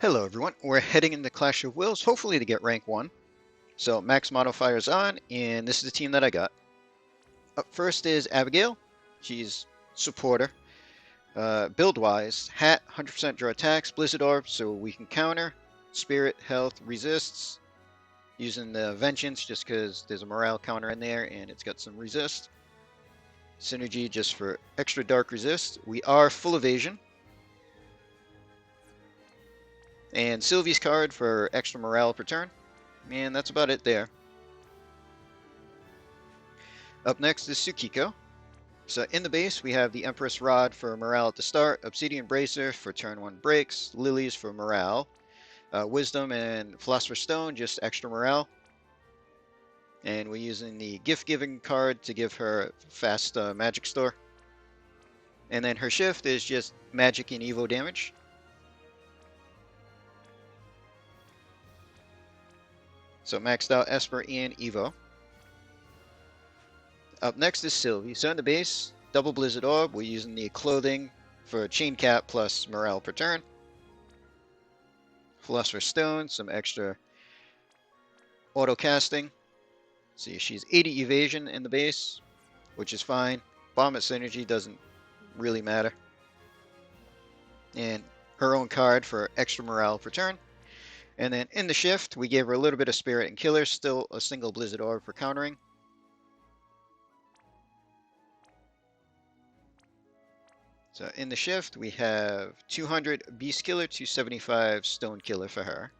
Hello everyone, we're heading into Clash of Wills, hopefully to get rank 1. So max modifiers on, and this is the team that I got. Up first is Abigail, she's supporter. Build-wise, hat, 100% draw attacks, Blizzard Orb, so we can counter. Spirit, health, resists. Using the Vengeance just because there's a morale counter in there and it's got some resist. Synergy just for extra dark resist. We are full evasion. And Sylvie's card for extra morale per turn. And that's about it there. Up next is Tsukiko. So in the base, we have the Empress Rod for morale at the start, Obsidian Bracer for turn 1 breaks, Lilies for morale, Wisdom and Philosopher's Stone, just extra morale. And we're using the gift giving card to give her fast magic store. And then her shift is just magic and Evo damage. So maxed out Esper and Evo. Up next is Sylvie. So in the base, double Blizzard Orb. We're using the clothing for chain cap plus morale per turn. Philosopher's Stone, some extra auto casting. See, she's 80 evasion in the base, which is fine. Bomb at synergy doesn't really matter. And her own card for extra morale per turn. And then in the shift, we gave her a little bit of Spirit and Killer, still a single Blizzard Orb for countering. So in the shift, we have 200 Beast Killer, 275 Stone Killer for her.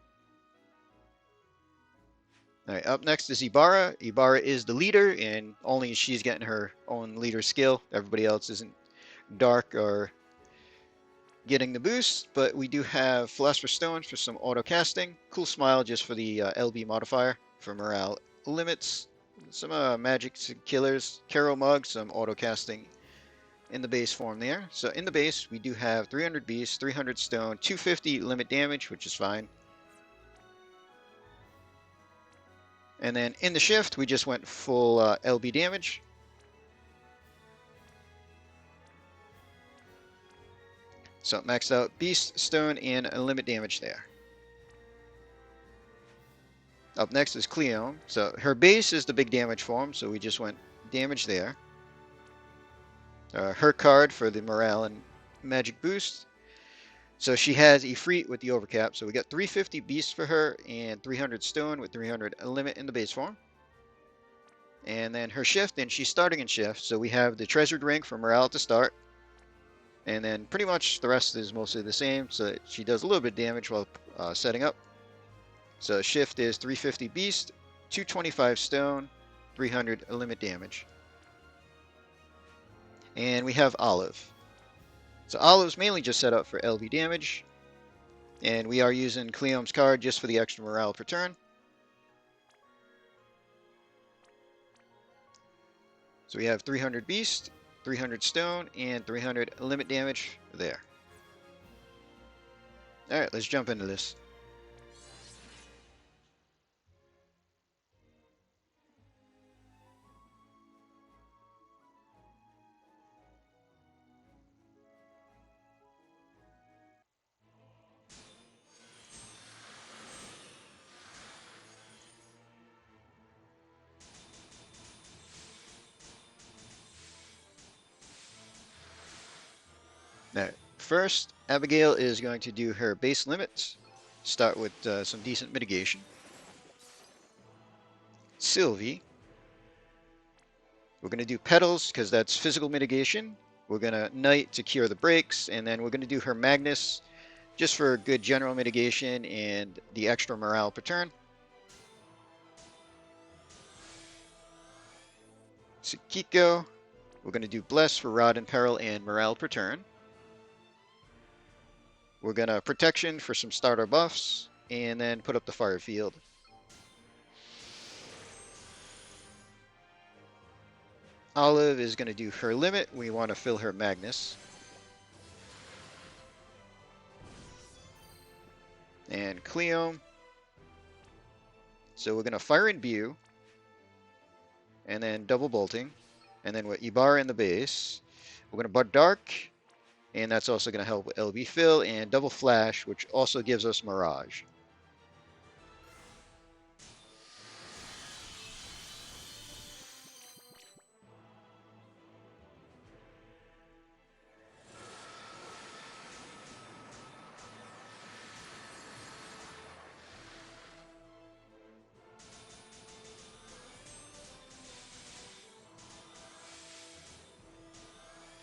All right, up next is Ibarra. Ibarra is the leader, and only she's getting her own leader skill. Everybody else isn't dark or getting the boost, but we do have Philosopher's Stone for some auto casting. Cool Smile just for the LB modifier for morale limits. Some magic killers. Caro Mug, some auto casting in the base form there. So in the base, we do have 300 Beast, 300 Stone, 250 limit damage, which is fine. And then in the shift, we just went full LB damage. So maxed out Beast, Stone, and limit damage there. Up next is Cleone. So her base is the big damage form, so we just went damage there. Her card for the morale and magic boost. So she has Ifrit with the overcap. So we got 350 Beast for her and 300 Stone with 300 limit in the base form. And then her shift, and she's starting in shift. So we have the Treasured Ring for morale at the start. And then pretty much the rest is mostly the same. So she does a little bit of damage while setting up. So shift is 350 Beast, 225 Stone, 300 limit damage. And we have Olive. So Olive's mainly just set up for LB damage. And we are using Cleome's card just for the extra morale per turn. So we have 300 Beast, 300 Stone, and 300 limit damage there. Alright, let's jump into this. Now, first, Abigail is going to do her base limits. Start with some decent mitigation. Sylvie. We're going to do Petals because that's physical mitigation. We're going to Knight to cure the breaks, and then we're going to do her Magnus just for good general mitigation and the extra morale per turn. Tsukiko. We're going to do Bless for Rod and Peril and morale per turn. We're going to Protection for some starter buffs, and then put up the Fire Field. Olive is going to do her limit. We want to fill her Magnus. And Cleome. So we're going to Fire and Imbue. And then double bolting. And then with Ibarra in the base. We're going to Bud Dark. And that's also going to help with LB fill and double flash, which also gives us Mirage.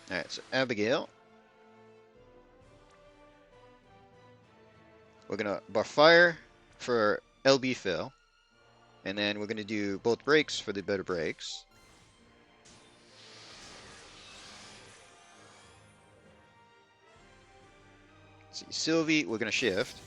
All right, so Abigail. We're going to buff fire for LB fill. And then we're going to do both brakes for the better brakes. Let's see, Sylvie, we're going to shift.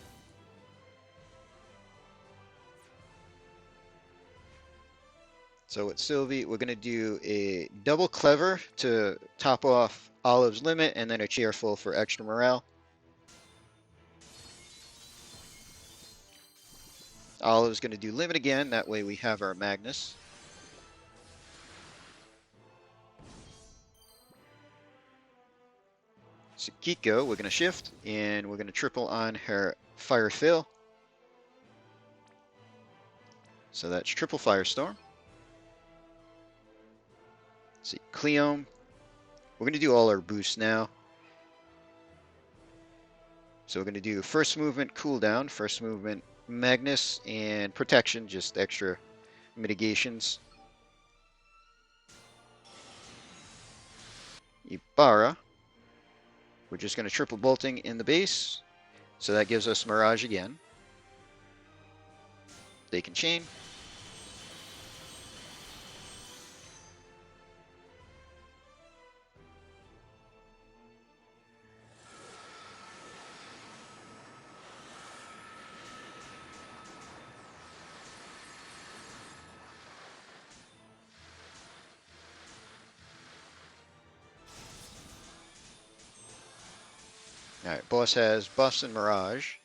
So with Sylvie, we're going to do a double clever to top off Olive's limit, and then a cheerful for extra morale. Olive's going to do limit again, that way we have our Magnus. So Kiko, we're going to shift, and we're going to triple on her fire fill. So that's triple firestorm. Let's see, Cleome. We're going to do all our boosts now. So we're going to do first movement cooldown, first movement Magnus, and protection, just extra mitigations. Ibarra. We're just going to triple bolting in the base. So that gives us Mirage again. They can chain. Alright, boss has buffs and Mirage.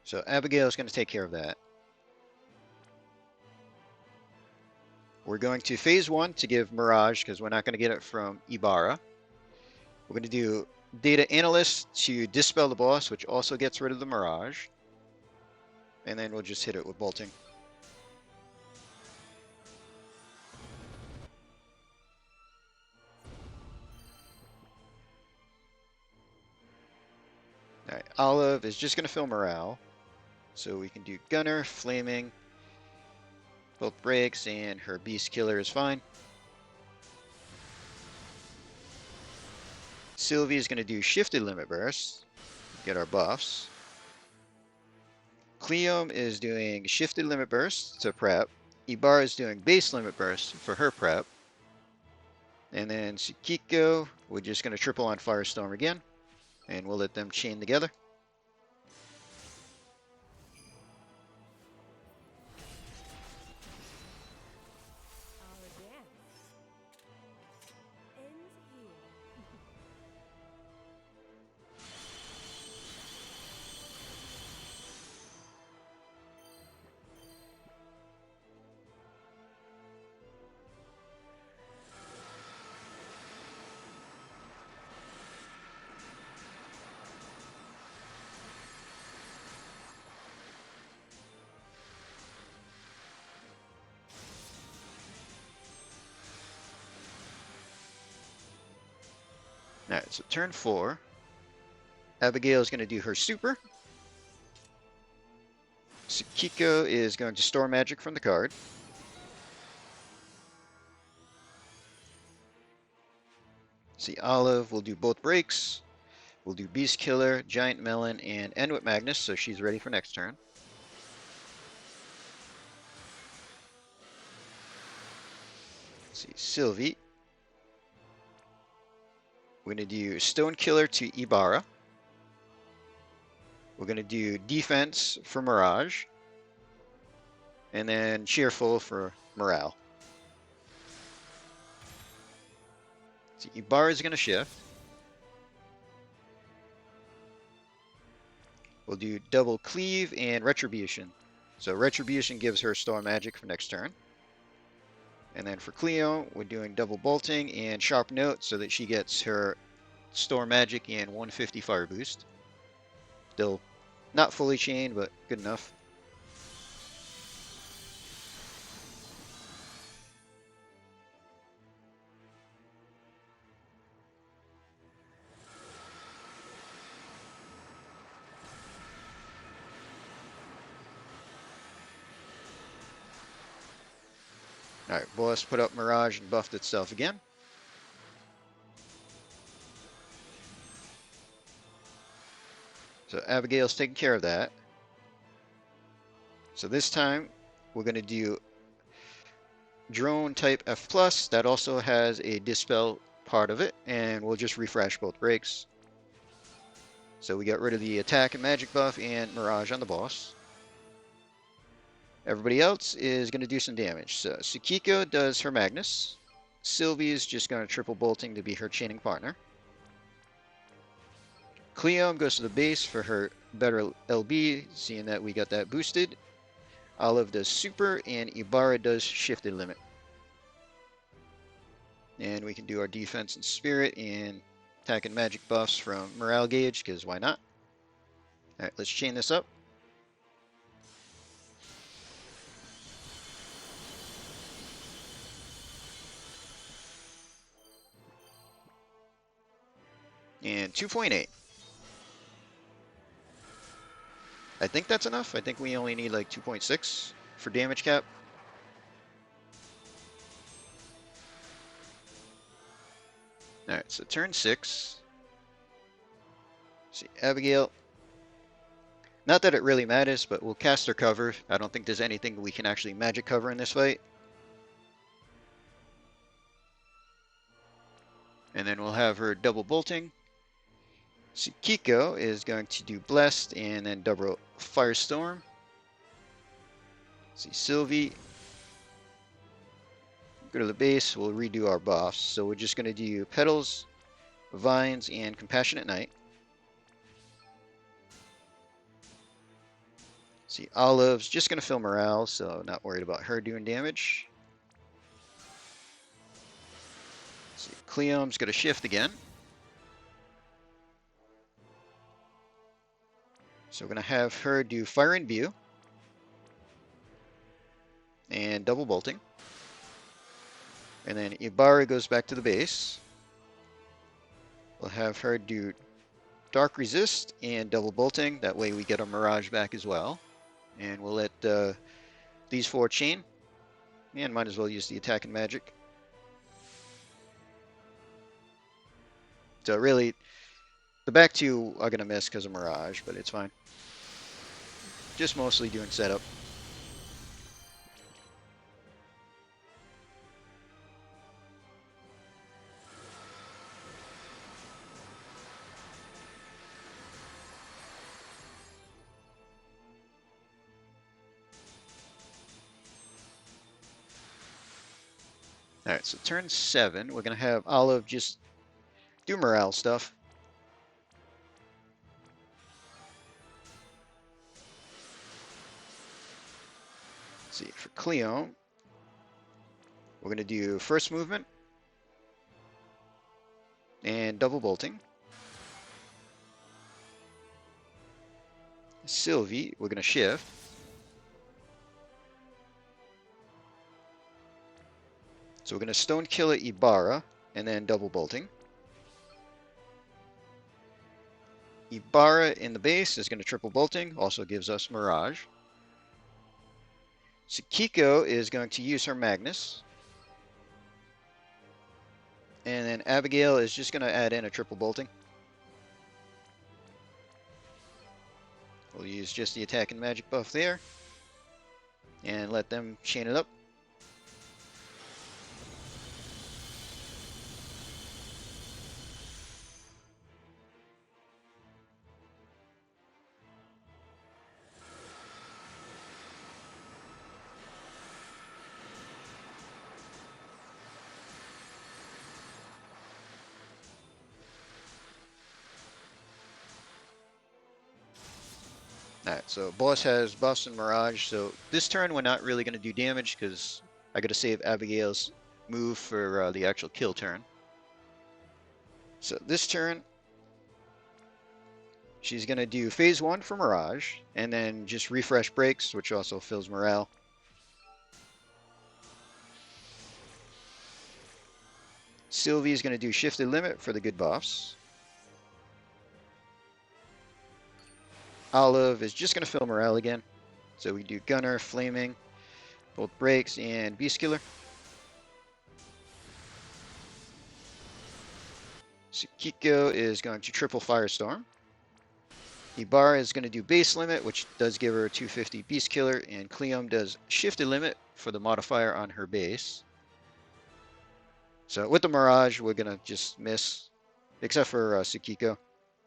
So Abigail is going to take care of that. We're going to phase 1 to give Mirage, because we're not going to get it from Ibarra. We're going to do Data Analyst to dispel the boss, which also gets rid of the Mirage. And then we'll just hit it with bolting. Alright, Olive is just going to fill morale. So we can do Gunner, Flaming, both breaks, and her Beast Killer is fine. Sylvie is going to do Shifted Limit Burst, get our buffs. Cleome is doing Shifted Limit Burst to prep. Ibarra is doing Base Limit Burst for her prep. And then Tsukiko, we're just going to triple on Firestorm again, and we'll let them chain together. Alright, so turn 4. Abigail is going to do her super. Tsukiko is going to store magic from the card. See, Olive will do both breaks. We'll do Beast Killer, Giant Melon, and end with Magnus, so she's ready for next turn. Let's see, Sylvie. We're going to do Stone Killer to Ibarra. We're going to do Defense for Mirage. And then Cheerful for Morale. So Ibarra is going to shift. We'll do double Cleave and Retribution. So Retribution gives her Storm Magic for next turn. And then for Cleo, we're doing double bolting and sharp note so that she gets her store magic and 150 fire boost. Still not fully chained, but good enough. Alright, boss put up Mirage and buffed itself again. So Abigail's taking care of that. So this time we're going to do drone type F+. That also has a dispel part of it, and we'll just refresh both breaks. So we got rid of the attack and magic buff and Mirage on the boss. Everybody else is going to do some damage. So Tsukiko does her Magnus. Sylvie is just going to triple bolting to be her chaining partner. Cleo goes to the base for her better LB, seeing that we got that boosted. Olive does super, and Ibarra does shifted limit. And we can do our defense and spirit and attack and magic buffs from morale gauge, because why not? Alright, let's chain this up. And 2.8. I think that's enough. I think we only need like 2.6 for damage cap. Alright, so turn 6. See, Abigail. Not that it really matters, but we'll cast her cover. I don't think there's anything we can actually magic cover in this fight. And then we'll have her double bolting. See, Kiko is going to do Blessed and then double Firestorm. See, Sylvie. Go to the base, we'll redo our buffs. So we're just going to do Petals, Vines, and Compassionate Knight. See, Olive's just going to fill morale, so not worried about her doing damage. See, Cleom's going to shift again. So we're going to have her do Fire and View. And double bolting. And then Ibarra goes back to the base. We'll have her do Dark Resist and double bolting. That way we get a Mirage back as well. And we'll let these 4 chain. And might as well use the attack and magic. So really, the back 2 are going to miss because of Mirage, but it's fine. Just mostly doing setup. Alright, so turn 7, we're going to have Olive just do morale stuff. Let's see, for Cleo, we're going to do first movement and double bolting. Sylvie, we're going to shift. So we're going to Stone Killer Ibarra and then double bolting. Ibarra in the base is going to triple bolting, also gives us Mirage. Tsukiko is going to use her Magnus. And then Abigail is just going to add in a triple bolting. We'll use just the attack and magic buff there. And let them chain it up. Alright, so boss has buffs and Mirage, so this turn we're not really going to do damage because I gotta save Abigail's move for the actual kill turn. So this turn, she's gonna do phase 1 for Mirage, and then just refresh breaks, which also fills morale. Sylvie's gonna do shifted limit for the good buffs. Olive is just gonna fill morale again. So we do Gunner, Flaming, both breaks, and Beast Killer. Tsukiko is going to triple Firestorm. Ibarra is going to do base limit, which does give her a 250 Beast Killer, and Cleom does shifted limit for the modifier on her base. So with the Mirage, we're going to just miss, except for Tsukiko.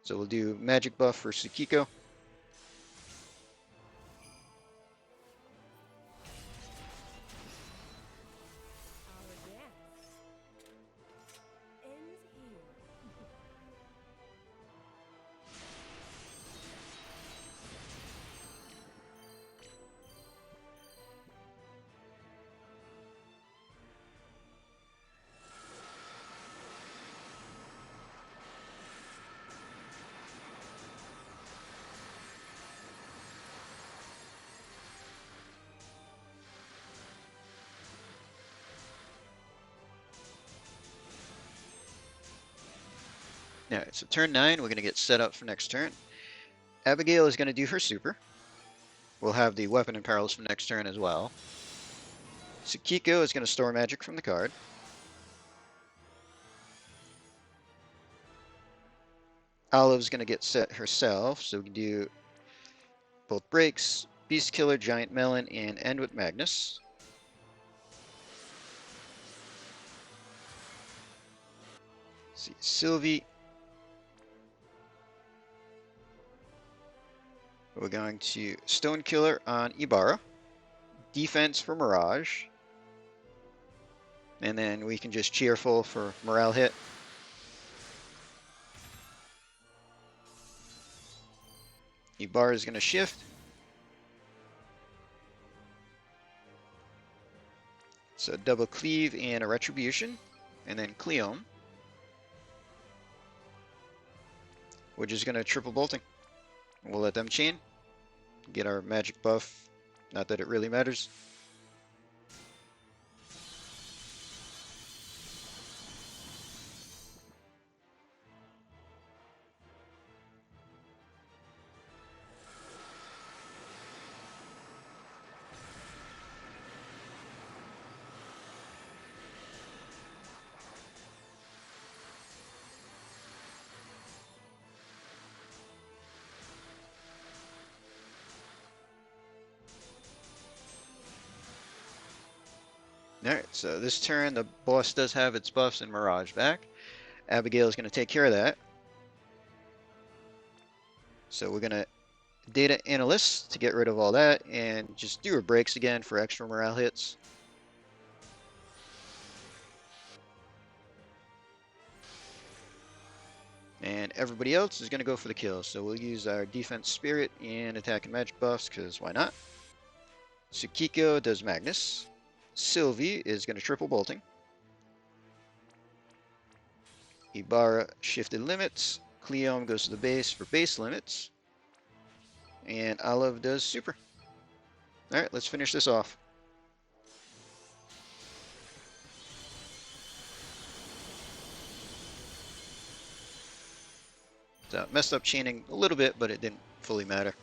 So we'll do magic buff for Tsukiko. Alright, so turn 9, we're going to get set up for next turn. Abigail is going to do her super. We'll have the weapon and perils for next turn as well. Tsukiko is going to store magic from the card. Olive's going to get set herself, so we can do both breaks, Beast Killer, Giant Melon, and end with Magnus. Let's see, Sylvie. We're going to Stone Killer on Ibarra, defense for Mirage, and then we can just cheerful for morale hit. Ibarra is going to shift. So double cleave and a retribution, and then Cleom. We're just going to triple bolting. We'll let them chain, get our magic buff. Not that it really matters. Alright, so this turn the boss does have its buffs and Mirage back. Abigail is going to take care of that. So we're going to Data Analyst to get rid of all that and just do her breaks again for extra morale hits. And everybody else is going to go for the kill. So we'll use our Defense Spirit and Attack and Magic buffs, because why not? Tsukiko does Magnus. Sylvie is going to triple bolting. Ibarra shifted limits. Cleom goes to the base for base limits. And Olive does super. Alright, let's finish this off. So messed up chaining a little bit, but it didn't fully matter.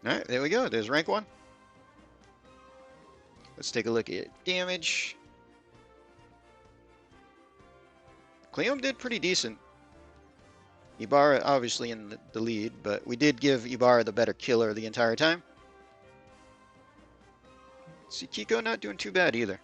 Alright, there we go. There's rank 1. Let's take a look at damage. Cleom did pretty decent. Ibarra obviously in the lead, but we did give Ibarra the better killer the entire time. Tsukiko not doing too bad either.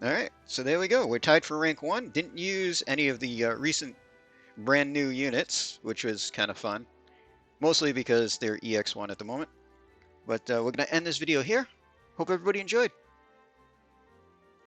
All right, so there we go. We're tied for rank 1. Didn't use any of the recent brand new units, which was kind of fun. Mostly because they're EX1 at the moment. But we're going to end this video here. Hope everybody enjoyed.